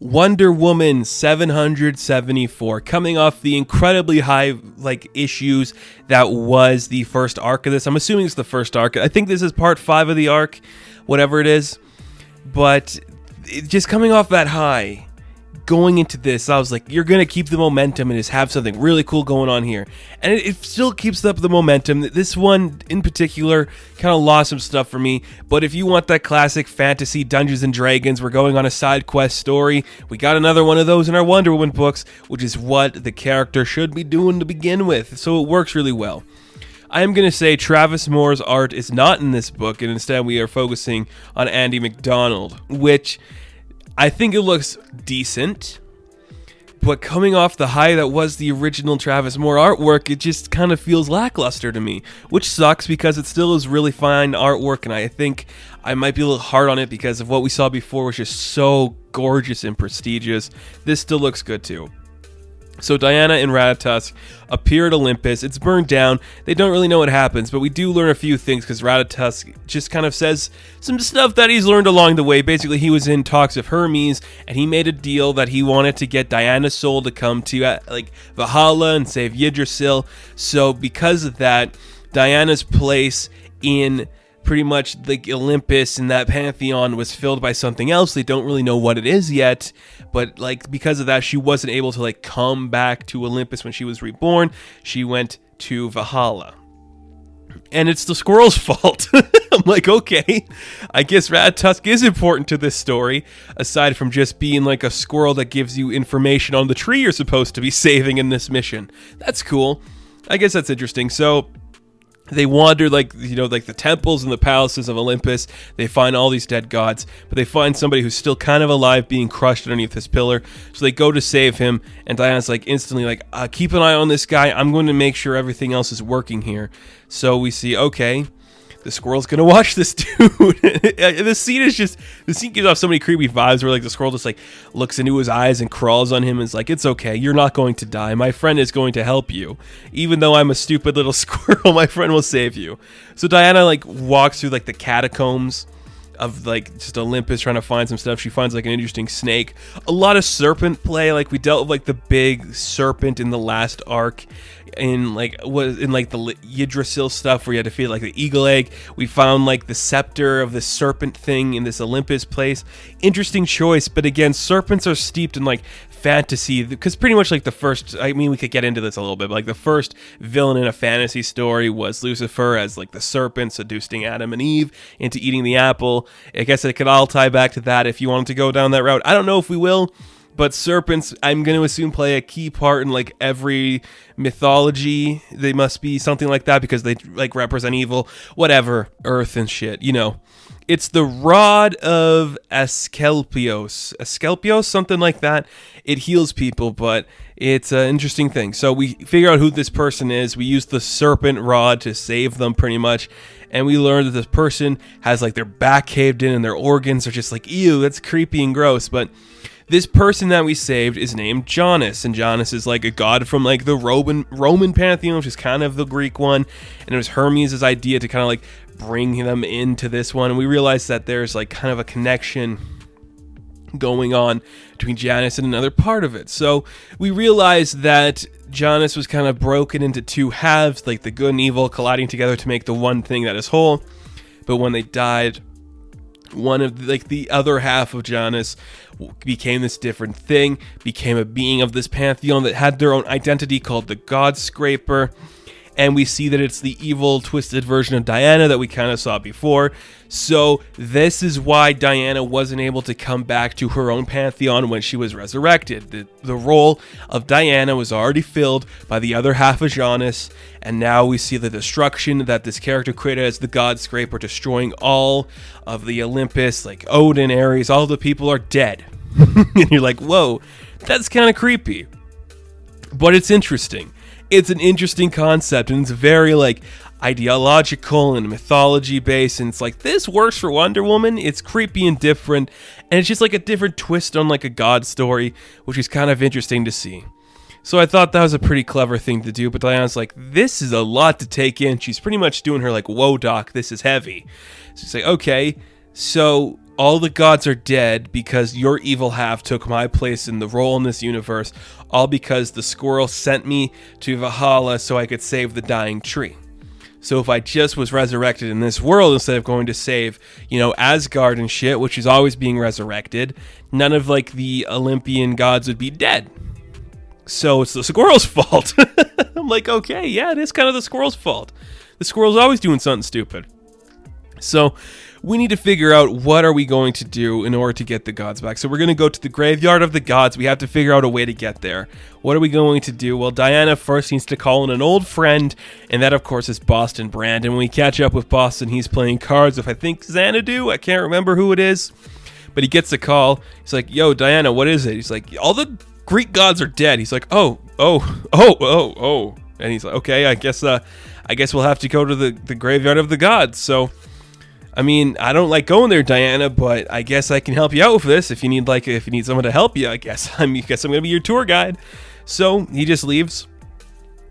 Wonder Woman 774, coming off the incredibly high issues that was the first arc of this. I'm assuming it's the first arc. I think this is part 5 of the arc, whatever it is. But just coming off that high, going into this, I was like, you're going to keep the momentum and just have something really cool going on here. And it still keeps up the momentum. This one in particular kind of lost some stuff for me. But if you want that classic fantasy Dungeons and Dragons, we're going on a side quest story. We got another one of those in our Wonder Woman books, which is what the character should be doing to begin with. So it works really well. I am going to say Travis Moore's art is not in this book, and instead we are focusing on Andy McDonald, which I think it looks decent, but coming off the high that was the original Travis Moore artwork, it just kind of feels lackluster to me, which sucks because it still is really fine artwork, and I think I might be a little hard on it because of what we saw before was just so gorgeous and prestigious. This still looks good too. So Diana and Ratatosk appear at Olympus. It's burned down. They don't really know what happens, but we do learn a few things because Ratatosk just kind of says some stuff that he's learned along the way. Basically, he was in talks with Hermes, and he made a deal that he wanted to get Diana's soul to come to Valhalla and save Yggdrasil. So because of that, Diana's place in pretty much Olympus and that pantheon was filled by something else. They don't really know what it is yet, but because of that, she wasn't able to come back to Olympus when she was reborn. She went to Valhalla. And it's the squirrel's fault. I'm like, okay, I guess Ratatosk is important to this story, aside from just being like a squirrel that gives you information on the tree you're supposed to be saving in this mission. That's cool. I guess that's interesting. So they wander the temples and the palaces of Olympus. They find all these dead gods, but they find somebody who's still kind of alive being crushed underneath this pillar. So they go to save him, and Diana's instantly keep an eye on this guy. I'm going to make sure everything else is working here. So we see, okay, the squirrel's gonna watch this dude. The scene gives off so many creepy vibes where the squirrel just looks into his eyes and crawls on him and is like, it's okay, you're not going to die. My friend is going to help you. Even though I'm a stupid little squirrel, my friend will save you. So Diana walks through the catacombs of just Olympus trying to find some stuff. She finds an interesting snake. A lot of serpent play. We dealt with the big serpent in the last arc. In the Yggdrasil stuff where you had to feed the eagle egg. We found the scepter of the serpent thing in this Olympus place. Interesting choice, but again, serpents are steeped in fantasy, because pretty much the first, we could get into this a little bit, but the first villain in a fantasy story was Lucifer as the serpent seducing Adam and Eve into eating the apple. I guess it could all tie back to that if you wanted to go down that route. I don't know if we will. But serpents, I'm going to assume, play a key part in every mythology. They must be something like that because they represent evil, whatever, earth and shit, It's the rod of Asclepios, something like that. It heals people, but it's an interesting thing. So we figure out who this person is. We use the serpent rod to save them pretty much. And we learn that this person has their back caved in and their organs are just ew, that's creepy and gross. But this person that we saved is named Janus, and Janus is a god from the Roman pantheon, which is kind of the Greek one, and it was Hermes' idea to kind of bring them into this one, and we realized that there's kind of a connection going on between Janus and another part of it. So we realized that Janus was kind of broken into two halves, the good and evil colliding together to make the one thing that is whole, but when they died, one of the other half of Janus became this different thing, became a being of this pantheon that had their own identity called the God Scraper. And we see that it's the evil, twisted version of Diana that we kind of saw before. So this is why Diana wasn't able to come back to her own pantheon when she was resurrected. The role of Diana was already filled by the other half of Janus, and now we see the destruction that this character created as the God Scraper, destroying all of the Olympus, Odin, Ares, all the people are dead. And you're whoa, that's kind of creepy. But it's interesting. It's an interesting concept, and it's very ideological and mythology based, and it's this works for Wonder Woman. It's creepy and different, and it's just a different twist on a god story, which is kind of interesting to see. So I thought that was a pretty clever thing to do, but Diana's this is a lot to take in. She's pretty much doing her whoa doc, this is heavy. So it's okay, so all the gods are dead because your evil half took my place in the role in this universe, all because the squirrel sent me to Valhalla so I could save the dying tree. So if I just was resurrected in this world instead of going to save, Asgard and shit, which is always being resurrected, none of like the Olympian gods would be dead. So it's the squirrel's fault. I'm like, okay, yeah, it is kind of the squirrel's fault. The squirrel's always doing something stupid. So we need to figure out what are we going to do in order to get the gods back. So we're going to go to the graveyard of the gods. We have to figure out a way to get there. What are we going to do? Well, Diana first needs to call in an old friend, and that, of course, is Boston Brand. And when we catch up with Boston, he's playing cards with, I think, Xanadu. I can't remember who it is. But he gets a call. He's like, yo, Diana, what is it? He's like, all the Greek gods are dead. He's like, oh. And he's like, okay, I guess we'll have to go to the graveyard of the gods. So, I mean, I don't like going there, Diana, but I guess I can help you out with this. If you need someone to help you, I guess I'm going to be your tour guide. So he just leaves.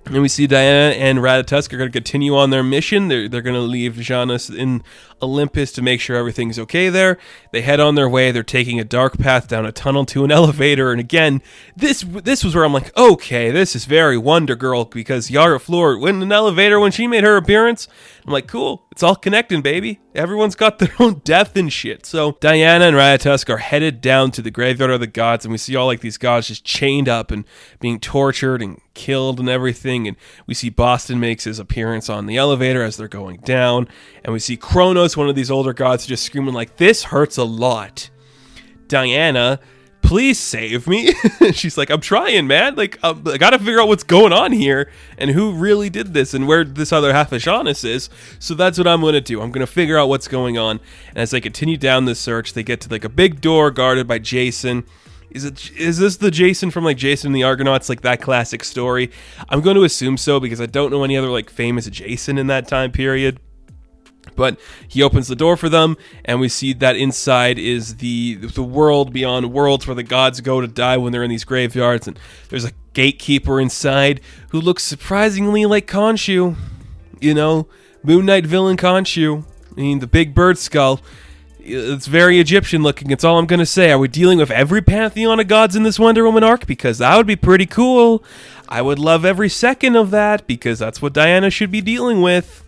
And we see Diana and Ratatosk are going to continue on their mission. They're going to leave Janus in Olympus to make sure everything's okay there. They head on their way. They're taking a dark path down a tunnel to an elevator. And again, this was where I'm like, okay, this is very Wonder Girl, because Yara Fleur went in an elevator when she made her appearance. I'm like, cool, it's all connecting, baby. Everyone's got their own death and shit. So Diana and Ratatosk are headed down to the graveyard of the gods, and we see all like these gods just chained up and being tortured and killed and everything. And we see Boston makes his appearance on the elevator as they're going down, and we see Kronos, one of these older gods, just screaming like, this hurts a lot. Diana, please save me. She's like, I'm trying, man. Like, I gotta figure out what's going on here and who really did this and where this other half of Janus is. So that's what I'm gonna do. I'm gonna figure out what's going on. And as they continue down this search, they get to like a big door guarded by Jason. Is this the Jason from like Jason and the Argonauts, like that classic story? I'm going to assume so because I don't know any other like famous Jason in that time period. But he opens the door for them, and we see that inside is the world beyond worlds where the gods go to die when they're in these graveyards. And there's a gatekeeper inside who looks surprisingly like Khonshu. Moon Knight villain Khonshu. I mean, the big bird skull. It's very Egyptian looking. It's all I'm going to say. Are we dealing with every pantheon of gods in this Wonder Woman arc? Because that would be pretty cool. I would love every second of that, because that's what Diana should be dealing with.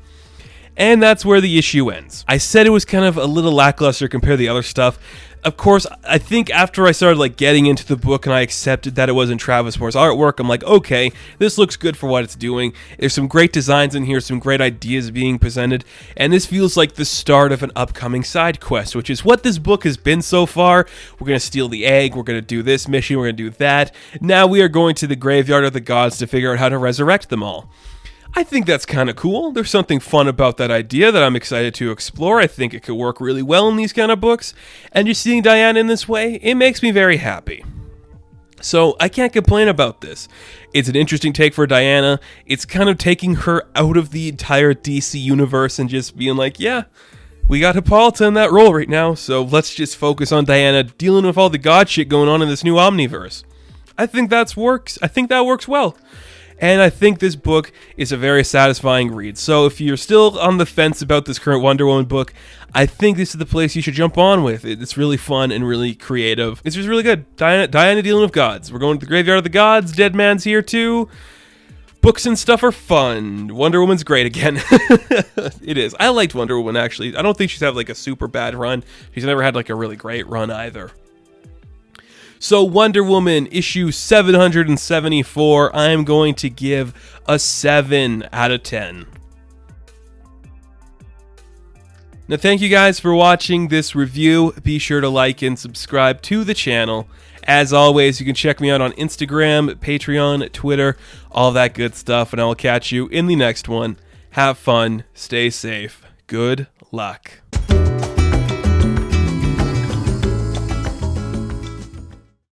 And that's where the issue ends. I said it was kind of a little lackluster compared to the other stuff. Of course, I think after I started like getting into the book and I accepted that it wasn't Travis Moore's artwork, I'm like, okay, this looks good for what it's doing. There's some great designs in here, some great ideas being presented, and this feels like the start of an upcoming side quest, which is what this book has been so far. We're going to steal the egg, we're going to do this mission, we're going to do that. Now we are going to the graveyard of the gods to figure out how to resurrect them all. I think that's kind of cool. There's something fun about that idea that I'm excited to explore. I think it could work really well in these kind of books. And just seeing Diana in this way, it makes me very happy. So I can't complain about this. It's an interesting take for Diana. It's kind of taking her out of the entire DC universe and just being like, yeah, we got Hippolyta in that role right now, so let's just focus on Diana dealing with all the god shit going on in this new Omniverse. I think that works. I think that works well. And I think this book is a very satisfying read. So if you're still on the fence about this current Wonder Woman book, I think this is the place you should jump on with. It's really fun and really creative. It's just really good. Diana dealing with gods. We're going to the graveyard of the gods. Dead Man's here too. Books and stuff are fun. Wonder Woman's great again. It is. I liked Wonder Woman, actually. I don't think she's had like a super bad run. She's never had like a really great run either. So Wonder Woman issue 774, I'm going to give a 7 out of 10. Now thank you guys for watching this review. Be sure to like and subscribe to the channel. As always, you can check me out on Instagram, Patreon, Twitter, all that good stuff, and I will catch you in the next one. Have fun, stay safe, good luck.